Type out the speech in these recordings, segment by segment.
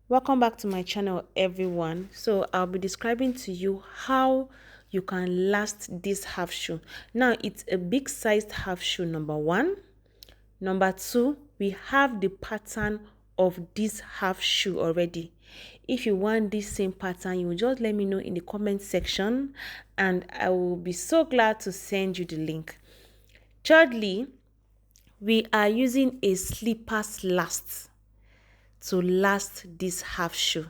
Welcome back to my channel, everyone. So I'll be describing to you how you can last this half shoe. Now it's a big sized half shoe, number one. Number two, we have the pattern of this half shoe already. If you want this same pattern, you will just let me know in the comment section and I will be so glad to send you the link. Thirdly, we are using a sleepers last to last this half shoe.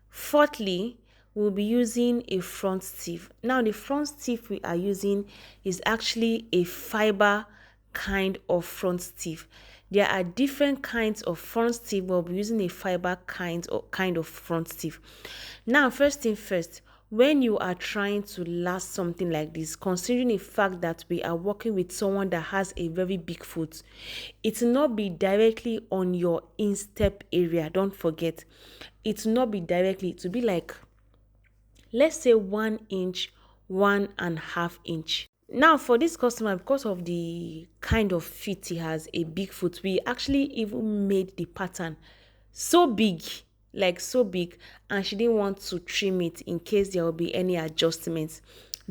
Fourthly, we'll be using a front stiff. Now the front stiff we are using is actually a fiber kind of front stiff. There are different kinds of front stiff, but we'll be using a fiber kind of front stiff. Now, first thing first, when you are trying to last something like this, considering the fact that we are working with someone that has a very big foot, it will not be directly on your instep area. Don't forget, it will not be directly. It will be like, let's say 1 inch, 1.5 inch. Now for this customer, because of the kind of feet he has, a big foot, we actually even made the pattern so big, like so big, and she didn't want to trim it in case there will be any adjustments.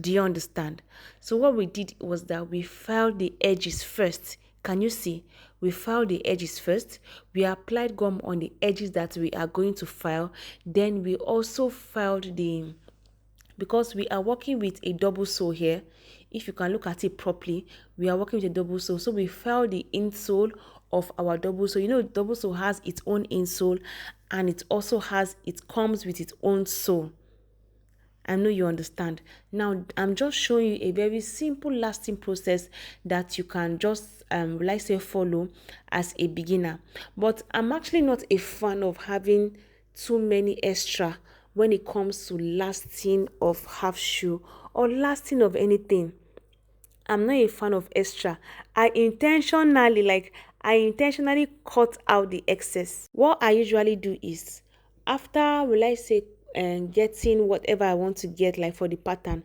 Do you understand? So what we did was that we filed the edges first. Can you see? We filed the edges first. We applied gum on the edges that we are going to file. Then we also filed the, because we are working with a double sole here. If you can look at it properly, we are working with a double sole. So we file the insole of our double sole. You know, double sole has its own insole and it also comes with its own sole. I know you understand. Now, I'm just showing you a very simple lasting process that you can just, like say, follow as a beginner. But I'm actually not a fan of having too many extra when it comes to lasting of half shoe or lasting of anything. I'm not a fan of extra. I intentionally cut out the excess. What I usually do is, after, will I say, getting whatever I want to get, like for the pattern,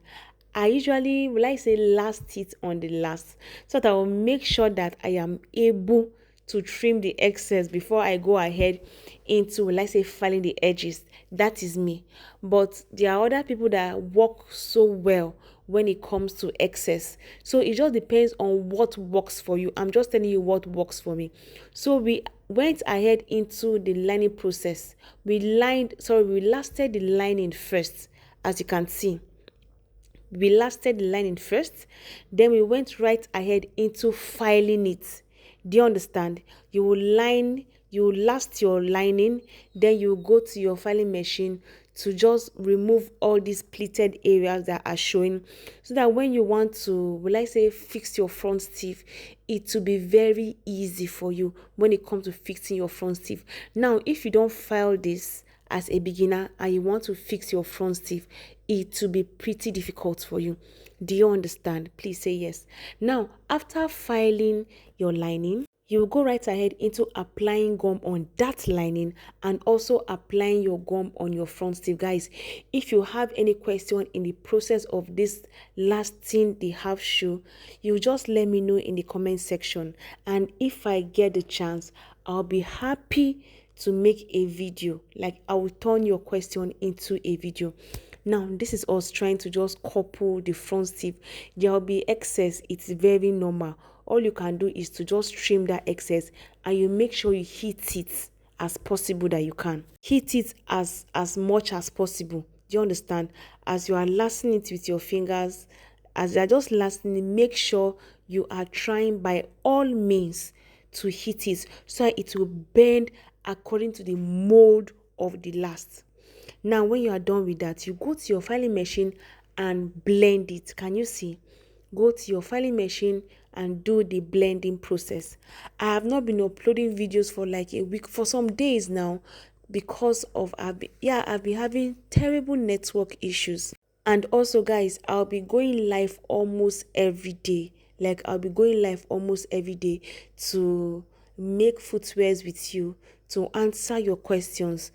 I usually, will I say, last it on the last, so that I will make sure that I am able to trim the excess before I go ahead into, will I say, filing the edges. That is me. But there are other people that work so well when it comes to excess. So it just depends on what works for you. I'm just telling you what works for me. So we went ahead into the lining process. We lasted the lining first, as you can see. We lasted the lining first, then we went right ahead into filing it. Do you understand? You will last your lining, then you go to your filing machine to just remove all these pleated areas that are showing, so that when you want to, will I say, fix your front stiff, it will be very easy for you when it comes to fixing your front stiff. Now, if you don't file this as a beginner and you want to fix your front stiff, it will be pretty difficult for you. Do you understand? Please say yes. Now, after filing your lining, you will go right ahead into applying gum on that lining and also applying your gum on your front stiff. Guys, if you have any question in the process of this lasting the half shoe, you just let me know in the comment section, and if I get the chance, I'll be happy to make a video. Like, I will turn your question into a video. Now, this is us trying to just couple the front stiff. There will be excess. It's very normal. All you can do is to just trim that excess, and you make sure you heat it as possible that you can. Heat it as much as possible. Do you understand? As you are lasting it with your fingers, as you are just lasting it, make sure you are trying by all means to heat it so that it will bend according to the mold of the last. Now, when you are done with that, you go to your filing machine and blend it. Can you see? Go to your filing machine and do the blending process. I have not been uploading videos for like a week, for some days now, because of I've been having terrible network issues. And also, guys, I'll be going live almost every day. Like, I'll be going live almost every day to make footwears with you, to answer your questions,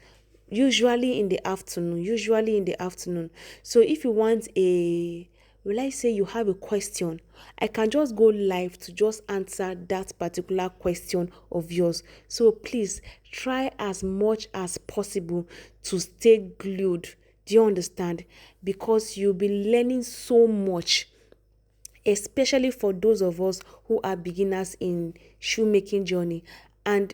usually in the afternoon. So if you want a, will I say you have a question, I can just go live to just answer that particular question of yours. So please try as much as possible to stay glued. Do you understand? Because you'll be learning so much, especially for those of us who are beginners in shoemaking journey. And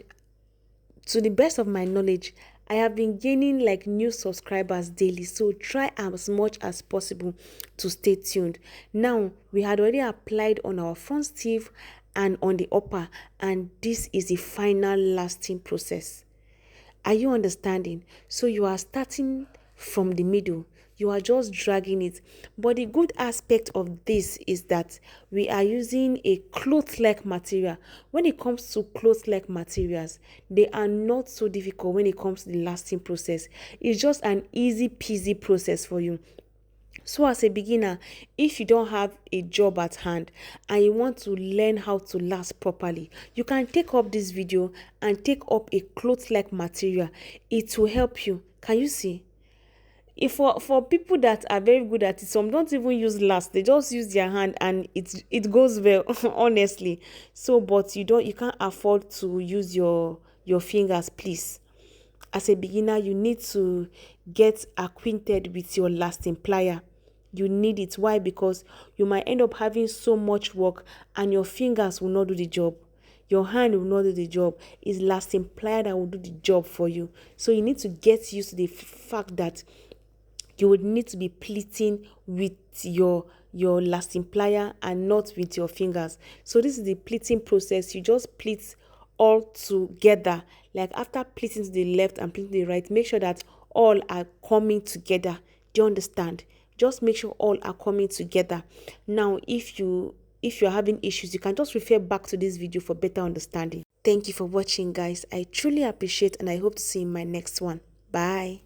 to the best of my knowledge, I have been gaining like new subscribers daily. So try as much as possible to stay tuned. Now, we had already applied on our front sleeve and on the upper, and this is the final lasting process. Are you understanding? So you are starting from the middle. You are just dragging it. But the good aspect of this is that we are using a cloth-like material. When it comes to cloth-like materials, they are not so difficult when it comes to the lasting process. It's just an easy peasy process for you. So as a beginner, if you don't have a job at hand and you want to learn how to last properly, you can take up this video and take up a cloth-like material. It will help you. Can you see? If for people that are very good at it, some don't even use last, they just use their hand and it goes well. Honestly. So but you can't afford to use your fingers, please. As a beginner, you need to get acquainted with your lasting plier. You need it. Why? Because you might end up having so much work and your fingers will not do the job. Your hand will not do the job. It's lasting plier that will do the job for you. So you need to get used to the fact that you would need to be pleating with your lasting plier and not with your fingers. So this is the pleating process. You just pleat all together. Like after pleating to the left and pleating to the right, make sure that all are coming together. Do you understand? Just make sure all are coming together. Now if you're having issues, you can just refer back to this video for better understanding. Thank you for watching, guys. I truly appreciate and I hope to see you in my next one. Bye.